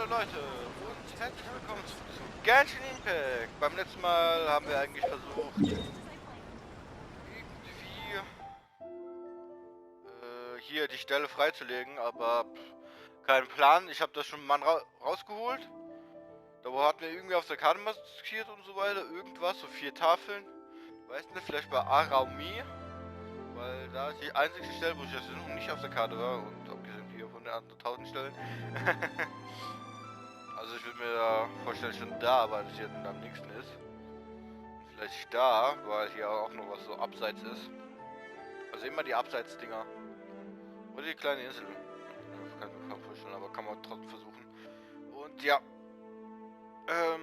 Hallo Leute und herzlich willkommen zu Genshin Impact. Beim letzten Mal haben wir eigentlich versucht, irgendwie hier die Stelle freizulegen, aber kein Plan. Ich habe das schon mal rausgeholt. Da hatten wir irgendwie auf der Karte maskiert und so weiter, irgendwas, so 4 Tafeln. Weiß nicht, vielleicht bei Araumi, weil da ist die einzige Stelle, wo ich das und nicht auf der Karte war und abgesehen hier von den anderen 1000 Stellen. Also ich würde mir da vorstellen, schon da, weil es hier am nächsten ist. Vielleicht da, weil hier auch noch was so abseits ist. Also immer die Abseits-Dinger. Oder die kleine Insel. Kann ich mir vorstellen, aber kann man trotzdem versuchen. Und ja. Wir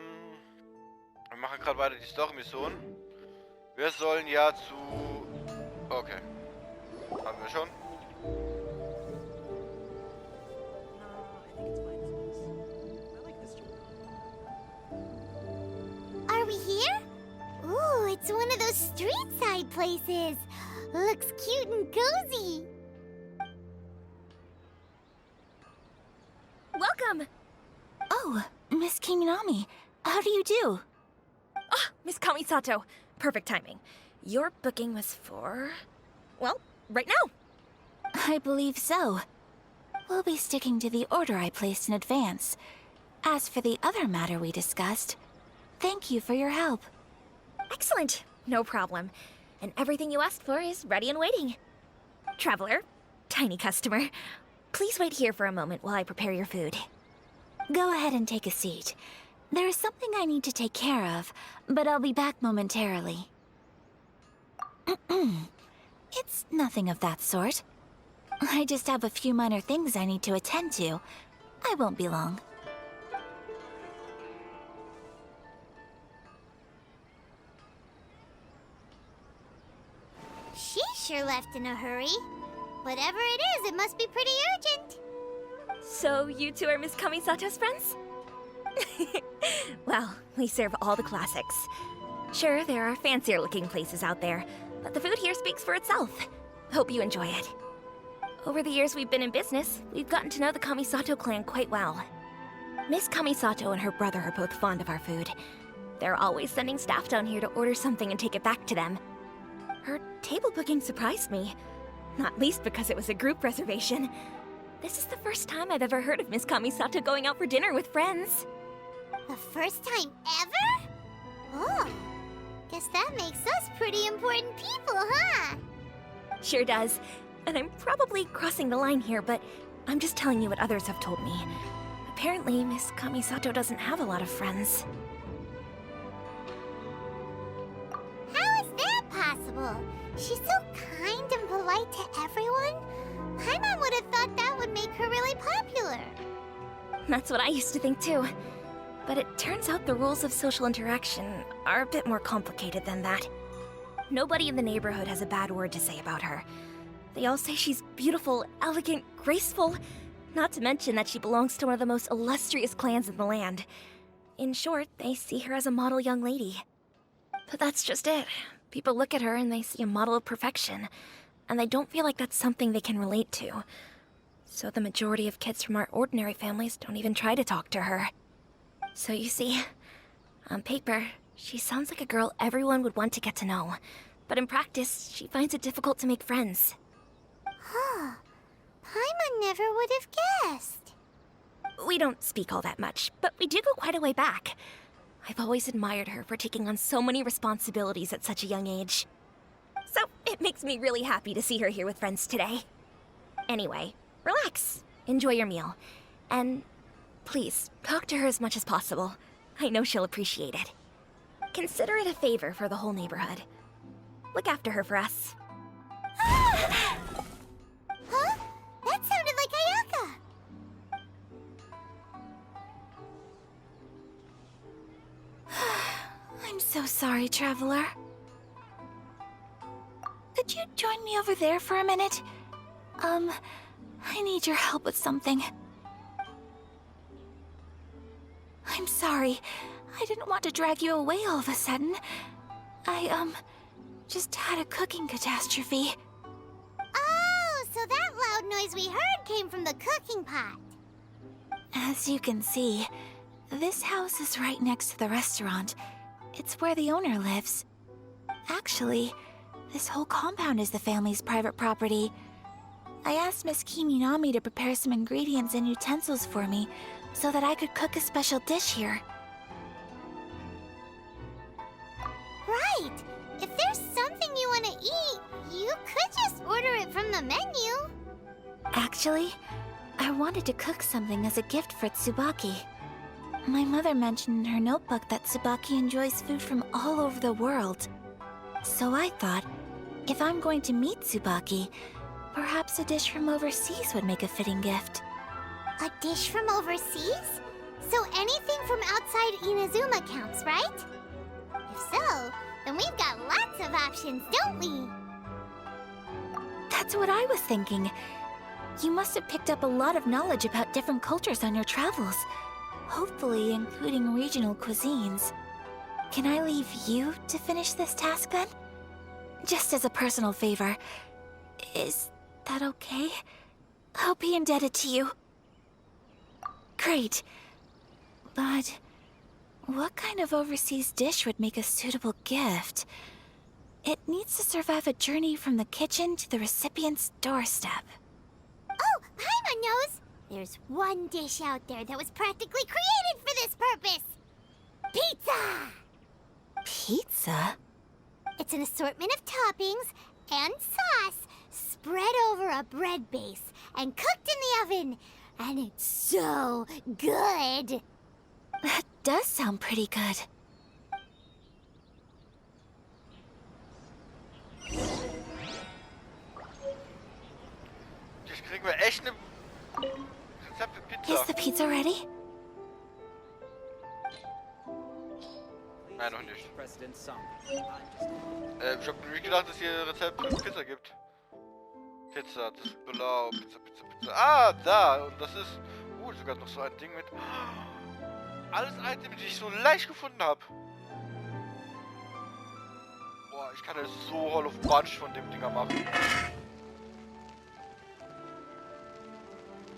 machen gerade weiter die Story-Mission. Wir sollen ja zu... Okay. Haben wir schon. Are we here? Ooh, it's one of those street-side places. Looks cute and cozy. Welcome! Oh, Miss Kiminami, how do you do? Ah, Miss Kamisato. Perfect timing. Your booking was for... well, right now. I believe so. We'll be sticking to the order I placed in advance. As for the other matter we discussed, thank you for your help. Excellent. No problem. And everything you asked for is ready and waiting. Traveler, tiny customer, please wait here for a moment while I prepare your food. Go ahead and take a seat. There is something I need to take care of, but I'll be back momentarily. It's nothing of that sort. I just have a few minor things I need to attend to. I won't be long. She sure left in a hurry. Whatever it is, it must be pretty urgent. So you two are Miss Kamisato's friends? Well, we serve all the classics. Sure, there are fancier-looking places out there, but the food here speaks for itself. Hope you enjoy it. Over the years we've been in business, we've gotten to know the Kamisato clan quite well. Miss Kamisato and her brother are both fond of our food. They're always sending staff down here to order something and take it back to them. Her table booking surprised me, not least because it was a group reservation. This is the first time I've ever heard of Miss Kamisato going out for dinner with friends. The first time ever? Oh, guess that makes us pretty important people, huh? Sure does. And I'm probably crossing the line here, but I'm just telling you what others have told me. Apparently, Miss Kamisato doesn't have a lot of friends. How is that possible? She's so kind and polite to everyone. Paimon would have thought that would make her really popular. That's what I used to think too. But it turns out the rules of social interaction are a bit more complicated than that. Nobody in the neighborhood has a bad word to say about her. They all say she's beautiful, elegant, graceful, not to mention that she belongs to one of the most illustrious clans in the land. In short, they see her as a model young lady. But that's just it. People look at her and they see a model of perfection, and they don't feel like that's something they can relate to. So the majority of kids from our ordinary families don't even try to talk to her. So you see, on paper, she sounds like a girl everyone would want to get to know. But in practice, she finds it difficult to make friends. Huh. Paimon never would have guessed. We don't speak all that much, but we do go quite a way back. I've always admired her for taking on so many responsibilities at such a young age. So it makes me really happy to see her here with friends today. Anyway, relax, enjoy your meal, and please, talk to her as much as possible. I know she'll appreciate it. Consider it a favor for the whole neighborhood. Look after her for us. Huh? That sounded like Ayaka. I'm so sorry, Traveler. Could you join me over there for a minute? I need your help with something. I'm sorry. I didn't want to drag you away all of a sudden. I, just had a cooking catastrophe. Oh, so that loud noise we heard came from the cooking pot. As you can see, this house is right next to the restaurant. It's where the owner lives. Actually, this whole compound is the family's private property. I asked Miss Kiminami to prepare some ingredients and utensils for me so that I could cook a special dish here. Right! If there's something you want to eat, you could just order it from the menu. Actually, I wanted to cook something as a gift for Tsubaki. My mother mentioned in her notebook that Tsubaki enjoys food from all over the world. So I thought, if I'm going to meet Tsubaki, perhaps a dish from overseas would make a fitting gift. A dish from overseas? So anything from outside Inazuma counts, right? If so, then we've got lots of options, don't we? That's what I was thinking. You must have picked up a lot of knowledge about different cultures on your travels, hopefully including regional cuisines. Can I leave you to finish this task then? Just as a personal favor. Is that okay? I'll be indebted to you. Great. But what kind of overseas dish would make a suitable gift? It needs to survive a journey from the kitchen to the recipient's doorstep. Oh, Paimon knows! There's one dish out there that was practically created for this purpose! Pizza! Pizza? It's an assortment of toppings and sauce spread over a bread base and cooked in the oven. And it's so good! That does sound pretty good. Jetzt kriegen wir echt eine Rezept für Pizza. Is the pizza ready? Nein, noch nicht. Ich hab nicht gedacht, dass hier ein Rezept für Pizza gibt. Pizza, das ist blau, Pizza. Ah, da! Und das ist... sogar noch so ein Ding mit... Alles Items, die ich so leicht gefunden habe. Boah, ich kann ja so Hall of Bunch von dem Dinger machen.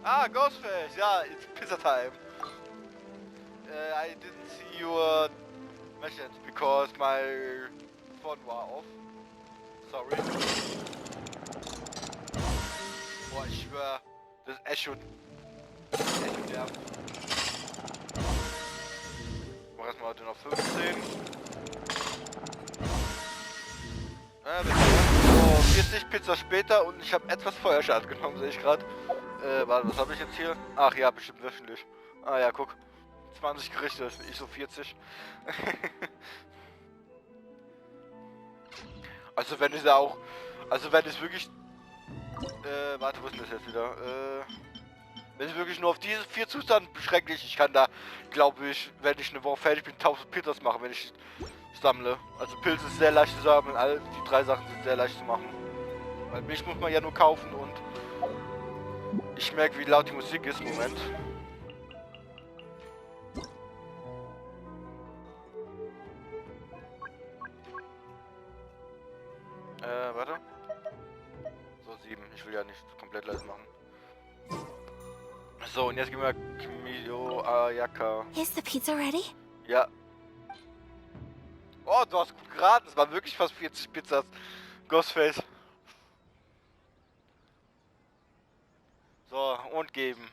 Ah, Ghostface! Ja, it's Pizza time. I didn't see your message because my phone war off. Sorry. Boah, ich schwör, das ist echt schon nervt. Ich mach erstmal den auf 15. So, 40 Pizza später und ich habe etwas Feuerschaden genommen, sehe ich gerade. Warte, was habe ich jetzt hier? Ach ja, bestimmt wöchentlich. Ah ja, guck. 20 Gerichte, ich so 40. Also wenn es auch... Also wenn es wirklich... warte, wo ist das jetzt wieder? Wenn es wirklich nur auf diese 4 Zustände beschränkt ist, ich kann da, glaube ich, wenn ich eine Woche fertig bin, 1000 Pizzas machen, wenn ich sammle. Also Pilze ist sehr leicht zu sammeln, all die 3 Sachen sind sehr leicht zu machen. Weil Milch muss man ja nur kaufen und ich merke, wie laut die Musik ist im Moment. Warte. So, 7. Ich will ja nicht komplett leise machen. So, und jetzt gehen wir Ayaka. Is the pizza ready? Ja. Oh, du hast gut geraten. Es waren wirklich fast 40 Pizzas. Ghostface. So, und geben.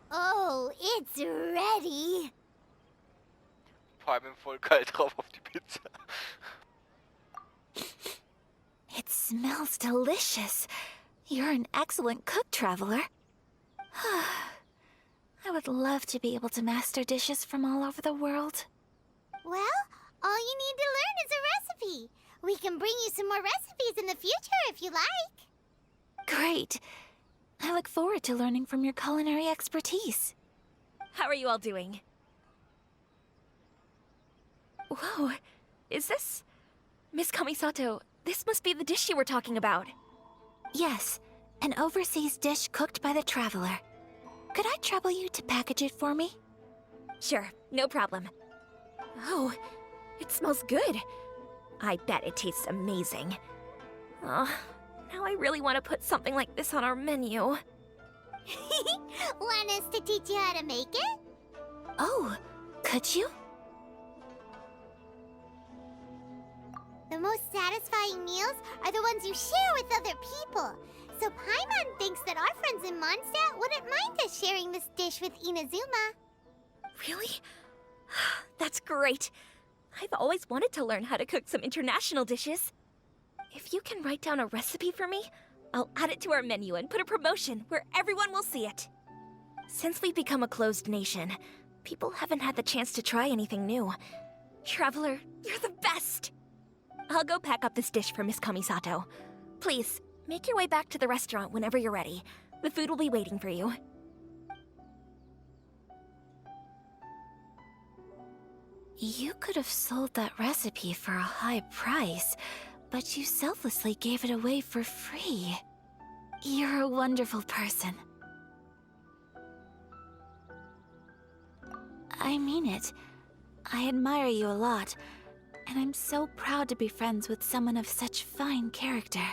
Oh, it's ready! Palmen voll kalt drauf auf die Pizza. It smells delicious. You're an excellent cook, traveler. I would love to be able to master dishes from all over the world. Well, all you need to learn is a recipe. We can bring you some more recipes in the future if you like. Great. I look forward to learning from your culinary expertise. How are you all doing? Whoa, is this... Miss Kamisato, this must be the dish you were talking about. Yes, an overseas dish cooked by the traveler. Could I trouble you to package it for me? Sure, no problem. Oh, it smells good. I bet it tastes amazing. Oh, Now I really want to put something like this on our menu. Want us to teach you how to make it? Oh, could you? The most satisfying meals are the ones you share with other people. So Paimon thinks that our friends in Mondstadt wouldn't mind us sharing this dish with Inazuma. Really? That's great. I've always wanted to learn how to cook some international dishes. If you can write down a recipe for me, I'll add it to our menu and put a promotion where everyone will see it. Since we've become a closed nation, people haven't had the chance to try anything new. Traveler, you're the best! I'll go pack up this dish for Miss Kamisato. Please, make your way back to the restaurant whenever you're ready. The food will be waiting for you. You could have sold that recipe for a high price, but you selflessly gave it away for free. You're a wonderful person. I mean it. I admire you a lot, and I'm so proud to be friends with someone of such fine character.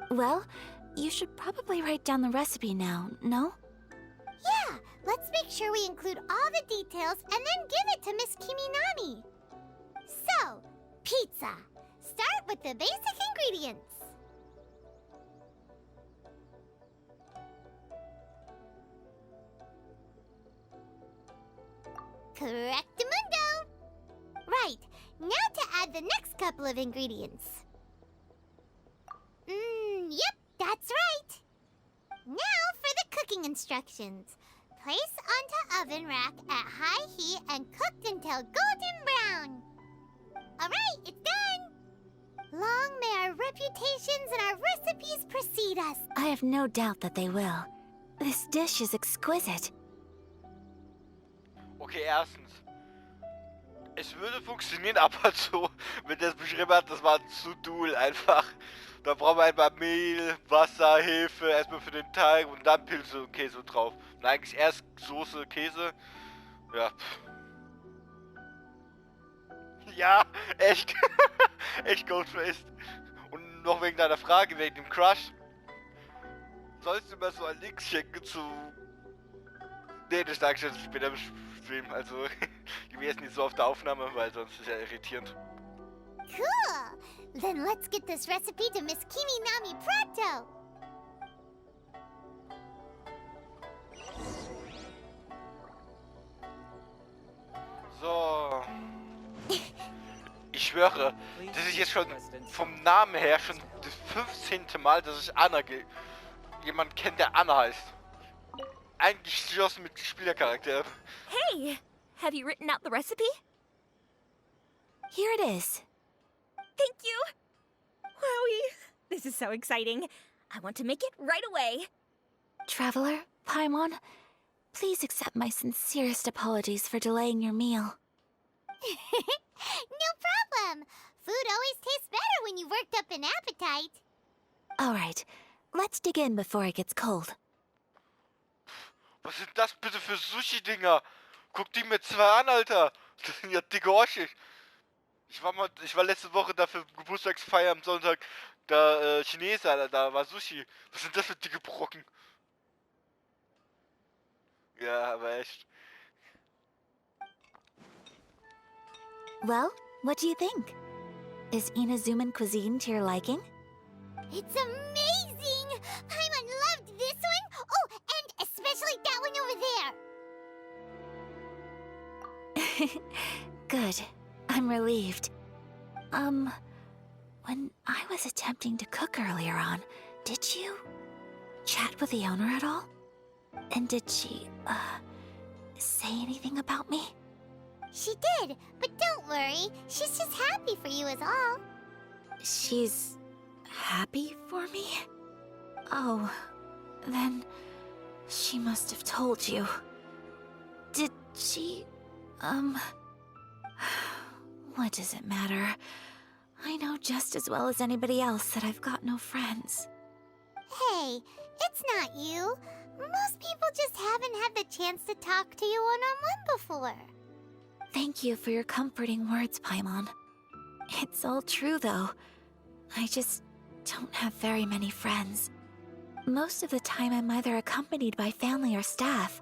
Well, you should probably write down the recipe now, no? Yeah, let's make sure we include all the details and then give it to Miss Kiminami. So, pizza. Start with the basic ingredients. Correctamundo! Right, now to add the next couple of ingredients. Yep, that's right. Now for the cooking instructions. Place onto oven rack at high heat and cooked until golden brown. Alright, it's done! Long may our reputations and our recipes precede us. I have no doubt that they will. This dish is exquisite. Okay, erstens. Es würde funktionieren, aber so, wenn der es beschrieben hat, das war zu dual einfach. Da brauchen wir einfach Mehl, Wasser, Hefe, erstmal für den Teig und dann Pilze und Käse drauf. Und eigentlich erst Soße, Käse. Ja. Ja, echt. Echt Goldfaced. Und noch wegen deiner Frage, wegen dem Crush. Sollst du mir so ein Links schenken zu... Nee, das sag ich jetzt später im Stream. Also, die wäre jetzt nicht so auf der Aufnahme, weil sonst ist ja irritierend. Cool! Then let's get this recipe to Miss Kiminami pronto! So. Ich schwöre, das ist jetzt schon vom Namen her schon das 15. Mal, dass ich jemanden kenne, der Anna heißt. Eingeschlossen mit Spielercharakter. Hey! Have you written out the recipe? Here it is. Thank you! Wowie! This is so exciting. I want to make it right away. Traveler, Paimon, please accept my sincerest apologies for delaying your meal. No problem! Food always tastes better when you've worked up an appetite. Alright, let's dig in before it gets cold. Was sind das bitte für Sushi-Dinger? Guck die mir zwei an, Alter. Das sind ja dicke Orschig. Ich war letzte Woche da für Geburtstagsfeier am Sonntag, da Chinese, da war Sushi. Was sind das für dicke Brocken? Ja, aber echt. Well, what do you think? Is Inazuman cuisine to your liking? It's amazing! Paimon loved this one! Oh, and especially that one over there! Good. I'm relieved. When I was attempting to cook earlier on, did you chat with the owner at all? And did she, say anything about me? She did, but don't worry. She's just happy for you is all. She's happy for me? Oh, then she must have told you. Did she, What does it matter? I know just as well as anybody else that I've got no friends. Hey, it's not you. Most people just haven't had the chance to talk to you one-on-one before. Thank you for your comforting words, Paimon. It's all true, though. I just don't have very many friends. Most of the time I'm either accompanied by family or staff,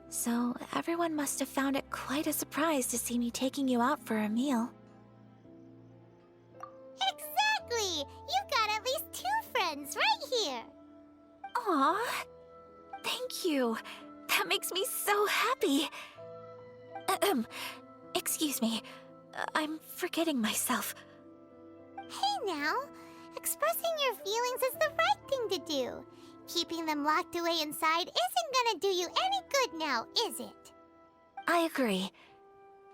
so everyone must have found it quite a surprise to see me taking you out for a meal. Exactly! You've got at least 2 friends right here! Aw, thank you. That makes me so happy. Excuse me, I'm forgetting myself. Hey now! Expressing your feelings is the right thing to do. Keeping them locked away inside isn't gonna do you any good now, is it? I agree.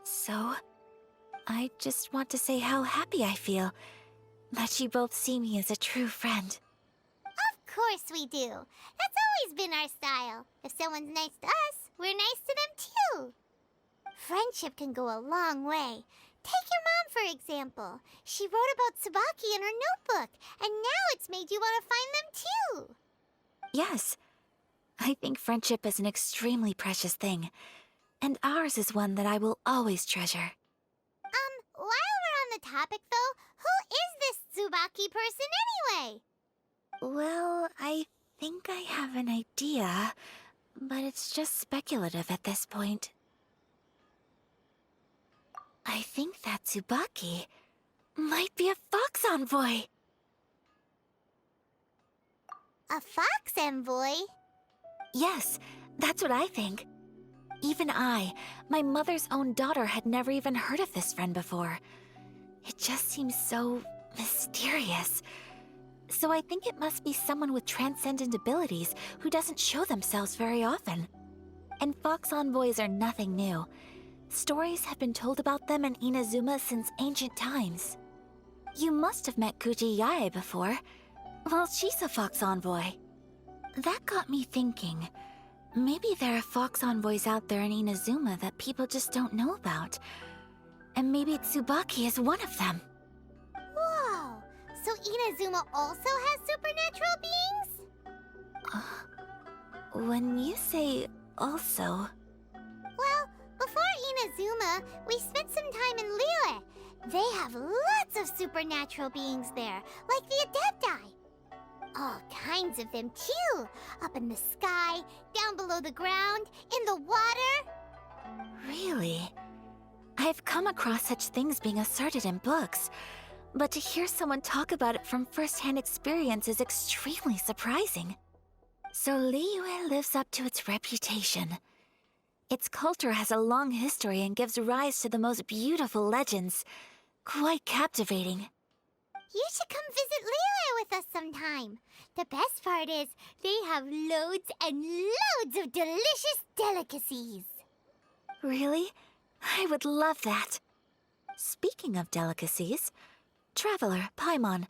So, I just want to say how happy I feel that you both see me as a true friend. Of course we do. That's always been our style. If someone's nice to us, we're nice to them too. Friendship can go a long way. Take your mom, for example. She wrote about Tsubaki in her notebook, and now it's made you want to find them too. Yes, I think friendship is an extremely precious thing, and ours is one that I will always treasure. While we're on the topic though, who is this Tsubaki person anyway? Well, I think I have an idea, but it's just speculative at this point. I think that Tsubaki might be a fox envoy. A fox envoy? Yes, that's what I think. Even I, my mother's own daughter, had never even heard of this friend before. It just seems so mysterious. So I think it must be someone with transcendent abilities who doesn't show themselves very often. And fox envoys are nothing new. Stories have been told about them in Inazuma since ancient times. You must have met Kuji Yae before. Well, she's a fox envoy. That got me thinking. Maybe there are fox envoys out there in Inazuma that people just don't know about. And maybe Tsubaki is one of them. Whoa! So Inazuma also has supernatural beings? When you say also... Well, before Inazuma, we spent some time in Liyue. They have lots of supernatural beings there, like the Adepti. All kinds of them too. Up in the sky, down below the ground, in the water. Really? I've come across such things being asserted in books, but to hear someone talk about it from first-hand experience is extremely surprising. So Liyue lives up to its reputation. Its culture has a long history and gives rise to the most beautiful legends. Quite captivating. You should come visit Liyue with us sometime. The best part is, they have loads and loads of delicious delicacies. Really? I would love that. Speaking of delicacies, Traveler, Paimon,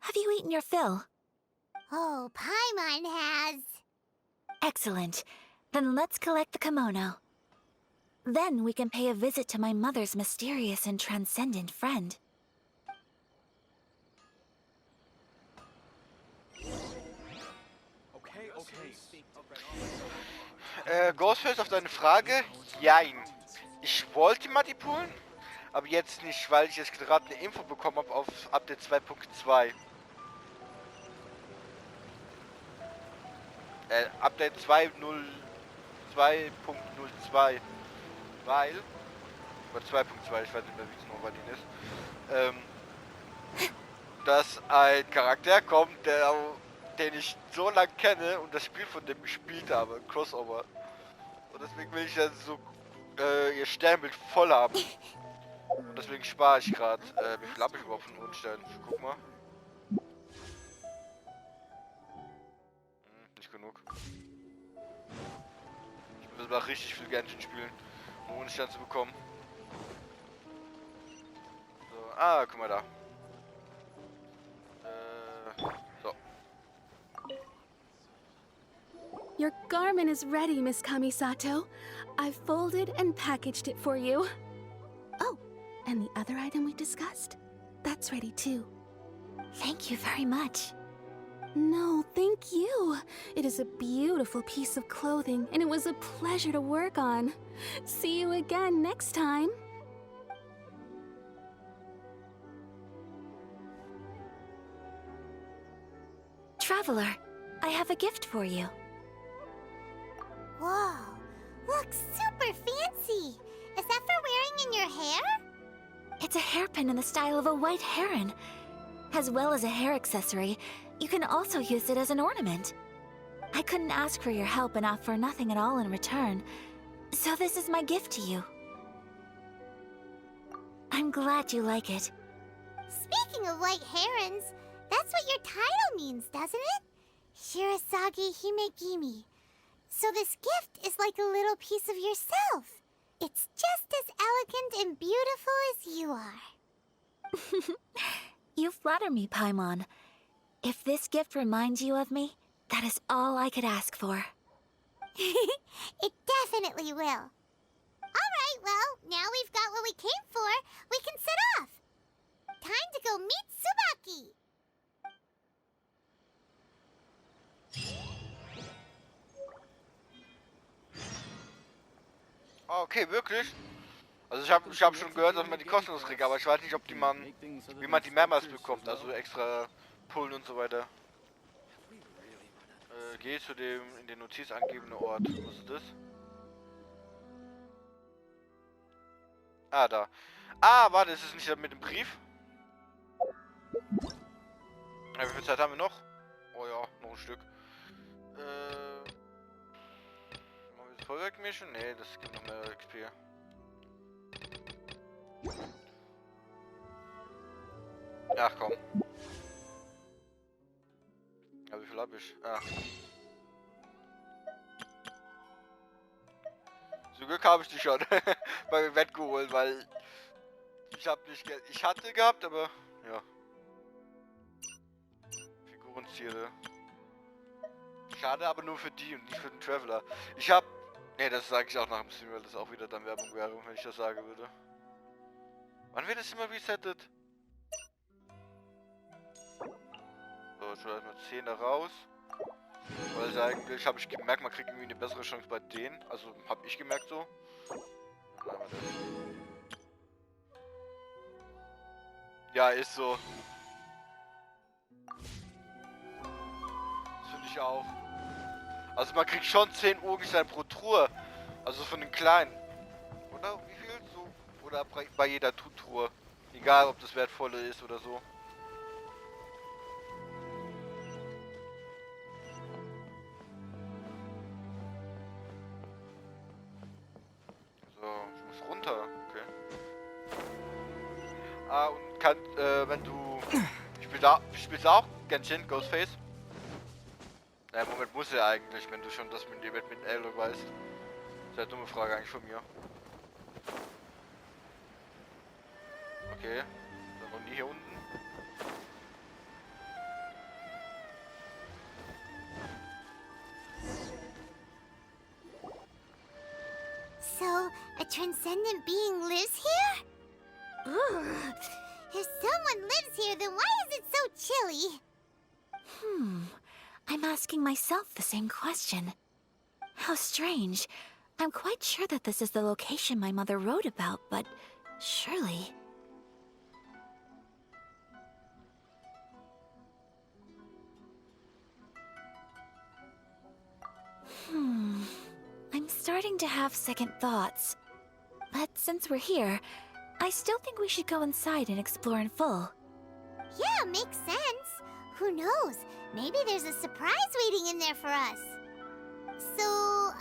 have you eaten your fill? Oh, Paimon has. Excellent. Then let's collect the kimono. Then we can pay a visit to my mother's mysterious and transcendent friend. Ghostface, auf deine Frage, jein. Ich wollte manipulieren, aber jetzt nicht, weil ich jetzt gerade eine Info bekommen habe auf Update 2.2. Update 2.02. Weil, oder 2.2, ich weiß nicht mehr, wie es noch bei denen ist, dass ein Charakter kommt, den ich so lange kenne und das Spiel von dem gespielt habe, Crossover. Und deswegen will ich ja so ihr Sternbild voll haben. Und deswegen spare ich gerade. Wie viel habe ich überhaupt von Unsternen? Guck mal. Nicht genug. Ich muss mal richtig viel Genshin spielen, um Unstern zu bekommen. So, guck mal da. So. Your garment is ready, Miss Kamisato. I've folded and packaged it for you. Oh, and the other item we discussed? That's ready too. Thank you very much. No, thank you. It is a beautiful piece of clothing, and it was a pleasure to work on. See you again next time. Traveler, I have a gift for you. Whoa, looks super fancy. Is that for wearing in your hair? It's a hairpin in the style of a white heron. As well as a hair accessory, you can also use it as an ornament. I couldn't ask for your help and offer nothing at all in return, so this is my gift to you. I'm glad you like it. Speaking of white herons, that's what your title means, doesn't it? Shirasagi Himegimi. So this gift is like a little piece of yourself. It's just as elegant and beautiful as you are. You flatter me, Paimon. If this gift reminds you of me, that is all I could ask for. It definitely will. Alright, well, now we've got what we came for. We can set off. Time to go meet Tsubaki. Ah, okay, wirklich? Also ich hab schon gehört, dass man die kostenlos kriegt, aber ich weiß nicht, ob wie man die mehrmals bekommt, also extra Pullen und so weiter. Geh zu dem in den Notiz angegebenen Ort. Was ist das? Ah, da. Ah, warte, ist es nicht mit dem Brief? Ja, wie viel Zeit haben wir noch? Oh ja, noch ein Stück. Machen wir das Feuerwerk-Mission? Nee, das gibt noch mehr XP. Ach komm. Ja, wie viel hab ich? Ah. Zum Glück habe ich die schon beim Event geholt, weil ich habe nicht Geld. Ich hatte gehabt, aber ja. Figurenziele. Schade, aber nur für die und nicht für den Traveler. Ich hab. Ne, das sage ich auch nach dem Stream, weil das auch wieder dann Werbung wäre, wenn ich das sagen würde. Wann wird das immer resettet? So, schon erstmal 10 da raus. Weil eigentlich habe ich gemerkt, man kriegt irgendwie eine bessere Chance bei denen. Also habe ich gemerkt so. Dann haben wir das. Ja, ist so. Das finde ich auch. Also man kriegt schon 10 Urgesteine pro Truhe. Also von den kleinen. Oder wie viel? So. Oder bei jeder Truhe. Egal ob das wertvolle ist oder so. Ah, und kann, wenn du... Spielst du auch Genshin, Ghostface? Ja, im Moment muss er eigentlich, wenn du schon das mit dem Elo weißt. Das ist eine dumme Frage eigentlich von mir. Okay, dann noch nie hier unten. So, a transcendent being lives here? Ugh. If someone lives here, then why is it so chilly? I'm asking myself the same question. How strange. I'm quite sure that this is the location my mother wrote about, but surely... I'm starting to have second thoughts. But since we're here, I still think we should go inside and explore in full. Yeah, makes sense. Who knows? Maybe there's a surprise waiting in there for us. So,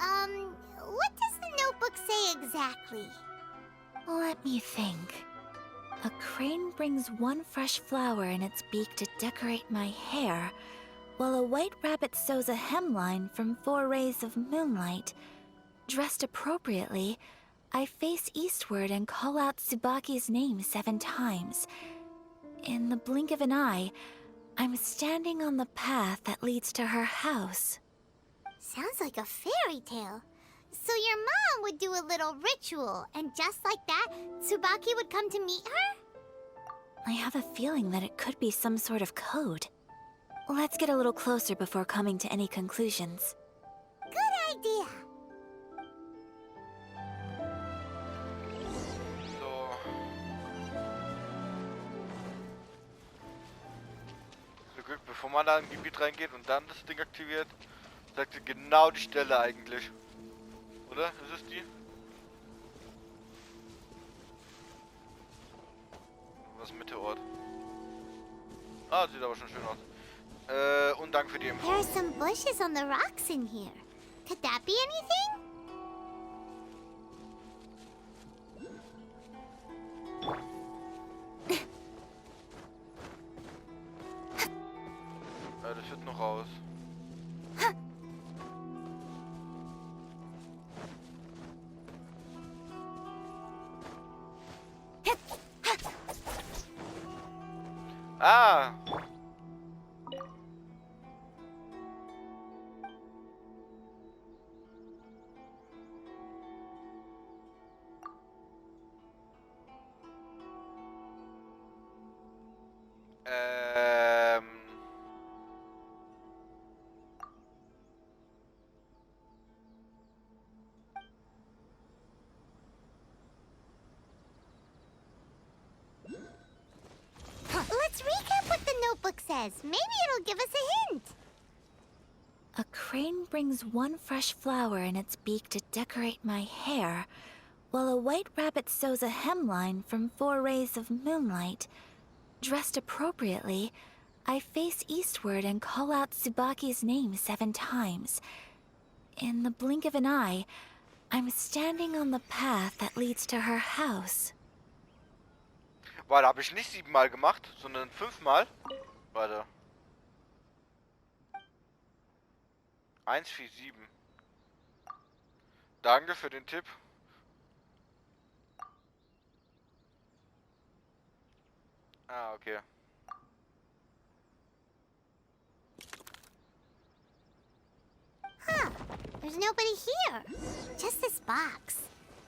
what does the notebook say exactly? Let me think. A crane brings one fresh flower in its beak to decorate my hair, while a white rabbit sews a hemline from 4 rays of moonlight. Dressed appropriately, I face eastward and call out Tsubaki's name 7 times. In the blink of an eye, I'm standing on the path that leads to her house. Sounds like a fairy tale. So your mom would do a little ritual, and just like that, Tsubaki would come to meet her? I have a feeling that it could be some sort of code. Let's get a little closer before coming to any conclusions. Good idea. Glück, bevor man da in ein Gebiet reingeht und dann das Ding aktiviert, sagt sie genau die Stelle eigentlich. Oder? Ist es die? Was Mitteort? Ah, sieht aber schon schön aus. Und danke für die Info. There are some bushes on the rocks in here. Could that be anything? Das wird noch raus. Ah! Ähm... Let's recap what the notebook says. Maybe it'll give us a hint. A crane brings one fresh flower in its beak to decorate my hair, while a white rabbit sews a hemline from 4 rays of moonlight. Dressed appropriately, I face eastward and call out Tsubaki's name 7 times. In the blink of an eye, I'm standing on the path that leads to her house. Warte, habe ich nicht 7-mal gemacht, sondern 5-mal? Warte. 1, 4, 7. Danke für den Tipp. Ah, okay. Huh. There's nobody here. Just this box.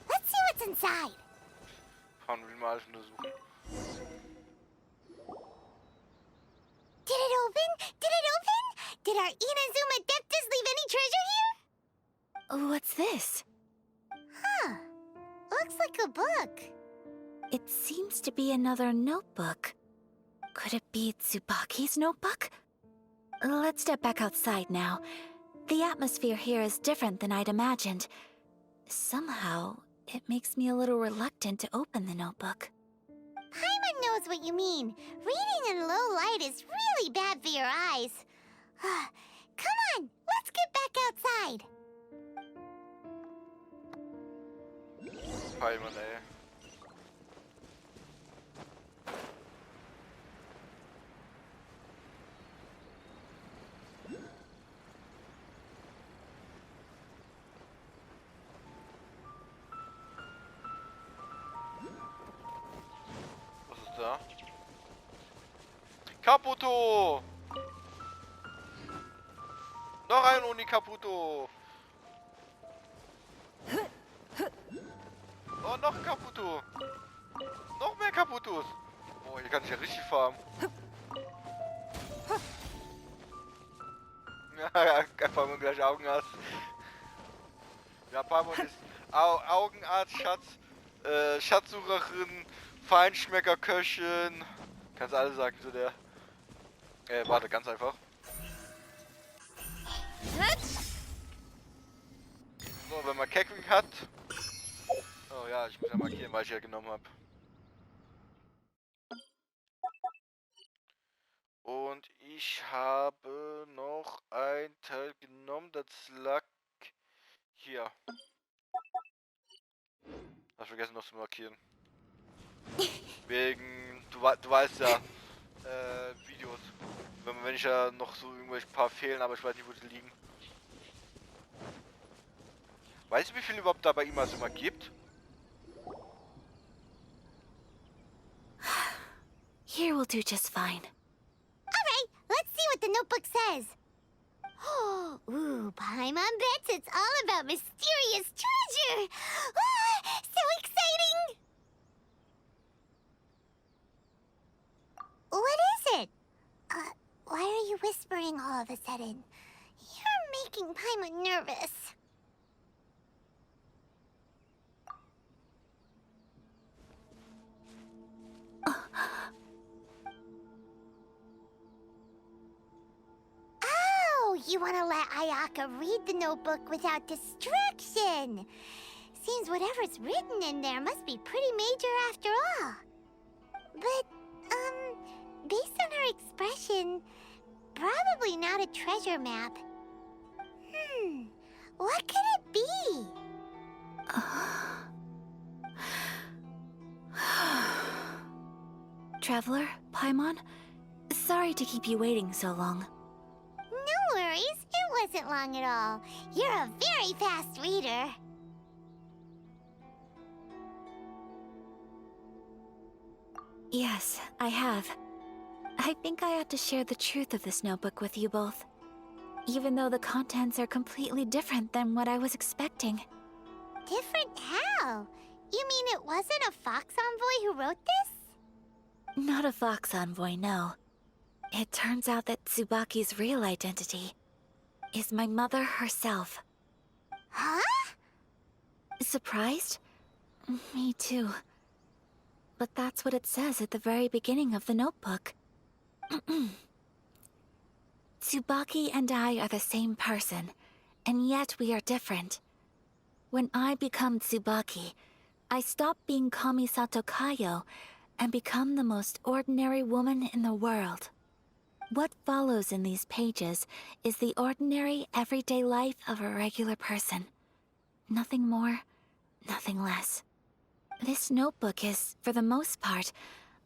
Let's see what's inside. Fahren wir mal alles untersuchen. Did it open? Did it open? Did our Inazuma Deptus leave any treasure here? What's this? Huh. Looks like a book. It seems to be another notebook. Could it be Tsubaki's notebook? Let's step back outside now. The atmosphere here is different than I'd imagined. Somehow, it makes me a little reluctant to open the notebook. Paimon knows what you mean. Reading in low light is really bad for your eyes. Come on, let's get back outside. Paimon, ey. Was ist da? Kaputo! Noch ein Uni-Kaputo! Oh, noch ein Kaputo! Noch mehr Kaputos! Oh, hier kann ich ja richtig farmen. Ja, Paimon gleich Augenarzt. Ja, Paimon ist Augenarzt, Schatzsucherin, Feinschmecker-Köchin. Kannst alle sagen, so der. Warte, ganz einfach. So, wenn man Keckwing hat. Oh ja, ich muss ja markieren, weil ich ja genommen habe. Und ich habe noch ein Teil genommen, das lag hier. Hast vergessen noch zu markieren. Wegen, du weißt ja, Videos. Wenn ich ja noch so irgendwelche paar fehlen, aber ich weiß nicht, wo sie liegen. Weißt du, wie viel überhaupt da bei ihm also immer gibt? Here will do just fine. Alright, let's see what the notebook says. Ooh, Paimon bets it's all about mysterious treasure. Ah, so exciting! What is it? Why are you whispering all of a sudden? You're making Paimon nervous. if you want to let Ayaka read the notebook without distraction. Seems whatever's written in there must be pretty major after all. But, based on her expression, probably not a treasure map. What could it be? Traveler, Paimon, sorry to keep you waiting so long. No worries, it wasn't long at all. You're a very fast reader. Yes, I have. I think I ought to share the truth of this notebook with you both, even though the contents are completely different than what I was expecting. Different how? You mean it wasn't a Fox Envoy who wrote this? Not a Fox Envoy, no. It turns out that Tsubaki's real identity is my mother herself. Huh? Surprised? Me too. But that's what it says at the very beginning of the notebook. Tsubaki and I are the same person, and yet we are different. When I become Tsubaki, I stop being Kamisato Kayo and become the most ordinary woman in the world. What follows in these pages is the ordinary, everyday life of a regular person. Nothing more, nothing less. This notebook is, for the most part,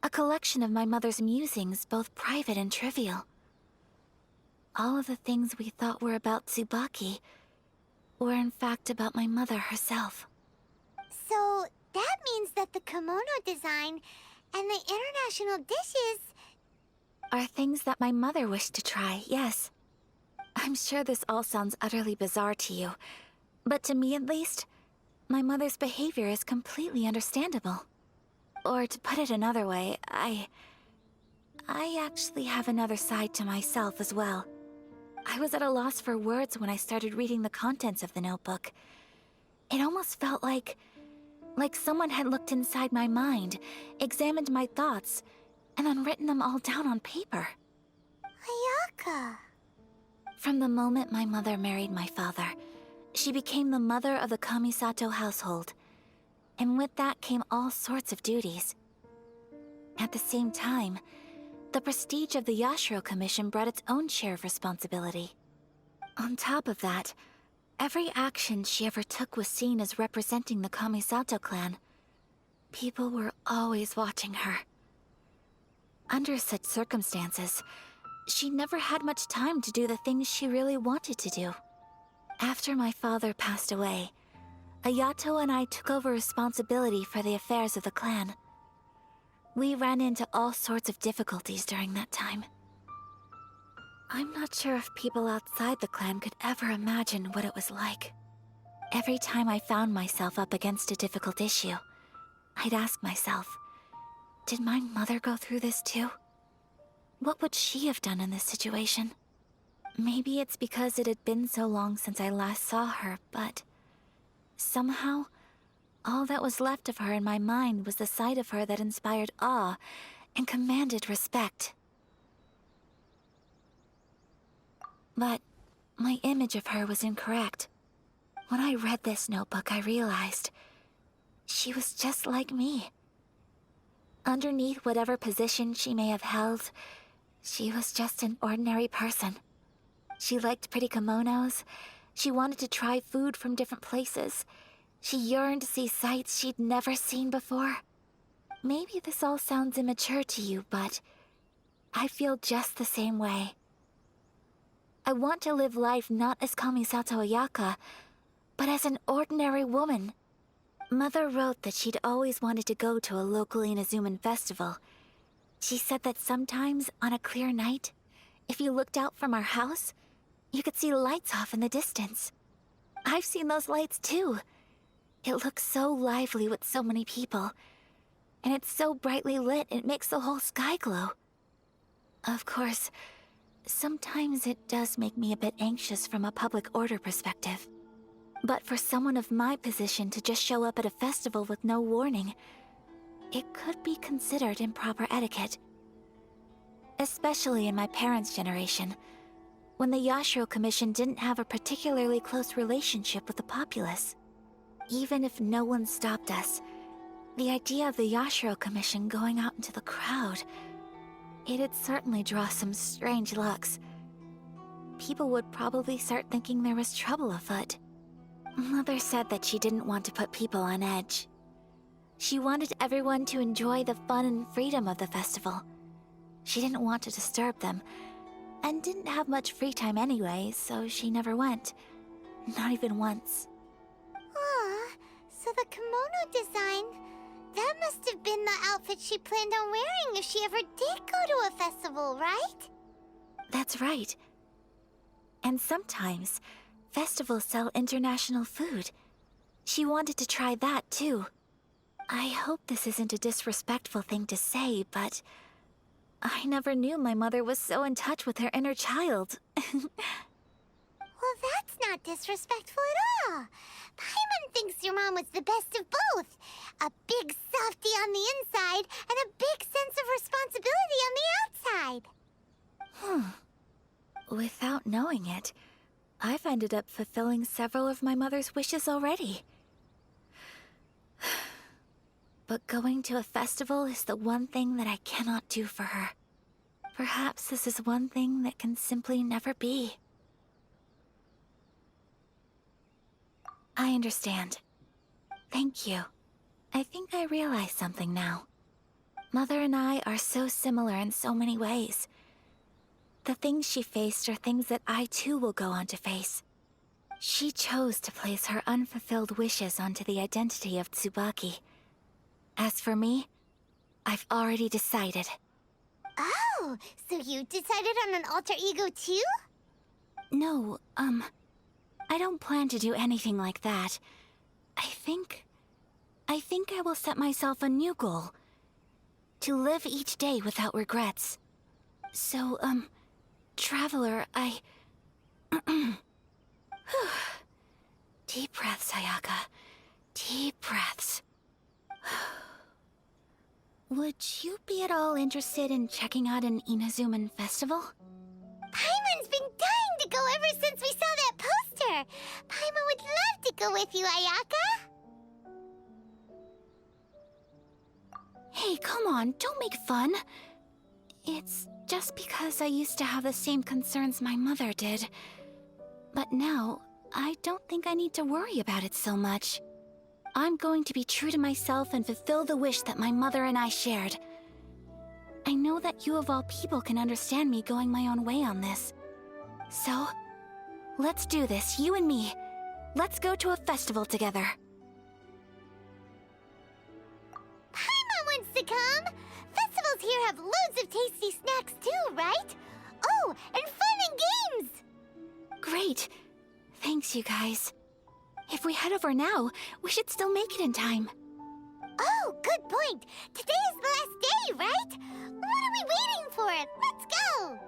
a collection of my mother's musings, both private and trivial. All of the things we thought were about Tsubaki were in fact about my mother herself. So, that means that the kimono design and the international dishes... are things that my mother wished to try, yes. I'm sure this all sounds utterly bizarre to you, but to me at least, my mother's behavior is completely understandable. Or to put it another way, I actually have another side to myself as well. I was at a loss for words when I started reading the contents of the notebook. It almost felt like someone had looked inside my mind, examined my thoughts, and then written them all down on paper. Ayaka... From the moment my mother married my father, she became the mother of the Kamisato household, and with that came all sorts of duties. At the same time, the prestige of the Yashiro Commission brought its own share of responsibility. On top of that, every action she ever took was seen as representing the Kamisato clan. People were always watching her. Under such circumstances, she never had much time to do the things she really wanted to do. After my father passed away, Ayato and I took over responsibility for the affairs of the clan. We ran into all sorts of difficulties during that time. I'm not sure if people outside the clan could ever imagine what it was like. Every time I found myself up against a difficult issue, I'd ask myself, did my mother go through this too? What would she have done in this situation? Maybe it's because it had been so long since I last saw her, but somehow, all that was left of her in my mind was the sight of her that inspired awe and commanded respect. But my image of her was incorrect. When I read this notebook, I realized she was just like me. Underneath whatever position she may have held, she was just an ordinary person. She liked pretty kimonos. She wanted to try food from different places. She yearned to see sights she'd never seen before. Maybe this all sounds immature to you, but I feel just the same way. I want to live life not as Kamisato Ayaka, but as an ordinary woman. Mother wrote that she'd always wanted to go to a local Inazuman festival. She said that sometimes, on a clear night, if you looked out from our house, you could see lights off in the distance. I've seen those lights too. It looks so lively with so many people. And it's so brightly lit, it makes the whole sky glow. Of course, sometimes it does make me a bit anxious from a public order perspective. But for someone of my position to just show up at a festival with no warning, it could be considered improper etiquette. Especially in my parents' generation. when the Yashiro Commission didn't have a particularly close relationship with the populace. Even if no one stopped us, the idea of the Yashiro Commission going out into the crowd, it'd certainly draw some strange looks. People would probably start thinking there was trouble afoot. Mother said that she didn't want to put people on edge. She wanted everyone to enjoy the fun and freedom of the festival. She didn't want to disturb them, and didn't have much free time anyway, so she never went. Not even once. Aw, so the kimono design, that must have been the outfit she planned on wearing if she ever did go to a festival, right? That's right. And sometimes, festivals sell international food. She wanted to try that too. I hope this isn't a disrespectful thing to say, but I never knew my mother was so in touch with her inner child. Well, that's not disrespectful at all. Paimon thinks your mom was the best of both. A big softie on the inside and a big sense of responsibility on the outside. Without knowing it, I've ended up fulfilling several of my mother's wishes already. But going to a festival is the one thing that I cannot do for her. Perhaps this is one thing that can simply never be. I understand. Thank you. I think I realize something now. Mother and I are so similar in so many ways. The things she faced are things that I too will go on to face. She chose to place her unfulfilled wishes onto the identity of Tsubaki. As for me, I've already decided. Oh, so you decided on an alter ego too? No, I don't plan to do anything like that. I think I will set myself a new goal. To live each day without regrets. So, Traveler, Deep breaths, Ayaka. Deep breaths. Would you be at all interested in checking out an Inazuman festival? Paimon's been dying to go ever since we saw that poster. Paimon would love to go with you, Ayaka. Hey, come on, don't make fun. It's just because I used to have the same concerns my mother did. But now, I don't think I need to worry about it so much. I'm going to be true to myself and fulfill the wish that my mother and I shared. I know that you of all people can understand me going my own way on this. So, let's do this, you and me. Let's go to a festival together. Paimon wants to come. Festivals here have loads of tasty snacks too, right? Oh, and fun and games. Great. Thanks, you guys. If we head over now, we should still make it in time. Oh, good point. Today is the last day, right? What are we waiting for? Let's go.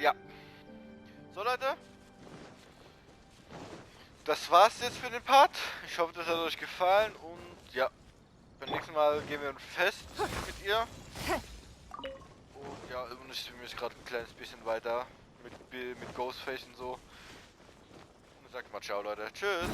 Ja. So, Leute. Das war's jetzt für den Part. Ich hoffe, das hat euch gefallen und ja. Beim nächsten Mal gehen wir ein Fest mit ihr. Und ja, und ich bin jetzt gerade ein kleines bisschen weiter mit Ghostface und so. Und sag mal ciao, Leute. Tschüss.